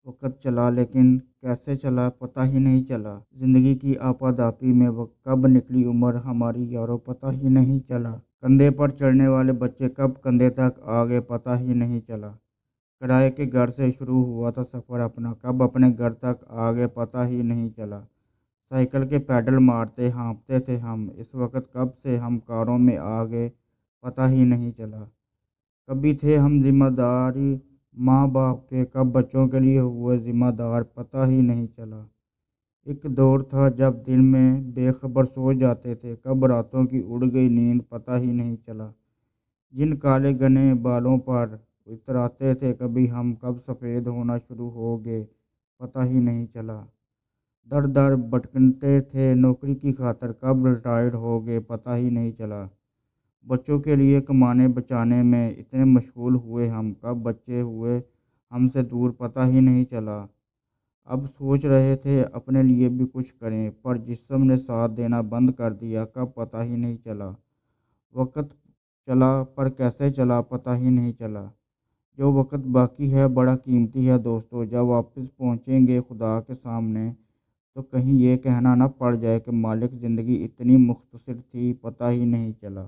وقت چلا لیکن کیسے چلا پتہ ہی نہیں چلا۔ زندگی کی آپاداپی میں کب نکلی عمر ہماری یارو پتہ ہی نہیں چلا۔ کندھے پر چڑھنے والے بچے کب کندھے تک آ گئے پتہ ہی نہیں چلا۔ کرائے کے گھر سے شروع ہوا تھا سفر اپنا، کب اپنے گھر تک آ گئے پتہ ہی نہیں چلا۔ سائیکل کے پیڈل مارتے ہانپتے تھے ہم، اس وقت کب سے ہم کاروں میں آ گئے پتہ ہی نہیں چلا۔ کبھی تھے ہم ذمہ داری ماں باپ کے، کب بچوں کے لیے ہوئے ذمہ دار پتہ ہی نہیں چلا۔ ایک دور تھا جب دن میں بے خبر سو جاتے تھے، کب راتوں کی اڑ گئی نیند پتہ ہی نہیں چلا۔ جن کالے گھنے بالوں پر اتراتے تھے کبھی ہم، کب سفید ہونا شروع ہو گئے پتہ ہی نہیں چلا۔ در در بھٹکتے تھے نوکری کی خاطر، کب ریٹائر ہو گئے پتہ ہی نہیں چلا۔ بچوں کے لیے کمانے بچانے میں اتنے مشغول ہوئے ہم، کب بچے ہوئے ہم سے دور پتہ ہی نہیں چلا۔ اب سوچ رہے تھے اپنے لیے بھی کچھ کریں، پر جسم نے ساتھ دینا بند کر دیا، کب پتہ ہی نہیں چلا۔ وقت چلا پر کیسے چلا پتہ ہی نہیں چلا۔ جو وقت باقی ہے بڑا قیمتی ہے دوستو، جب واپس پہنچیں گے خدا کے سامنے تو کہیں یہ کہنا نہ پڑ جائے کہ مالک زندگی اتنی مختصر تھی پتہ ہی نہیں چلا۔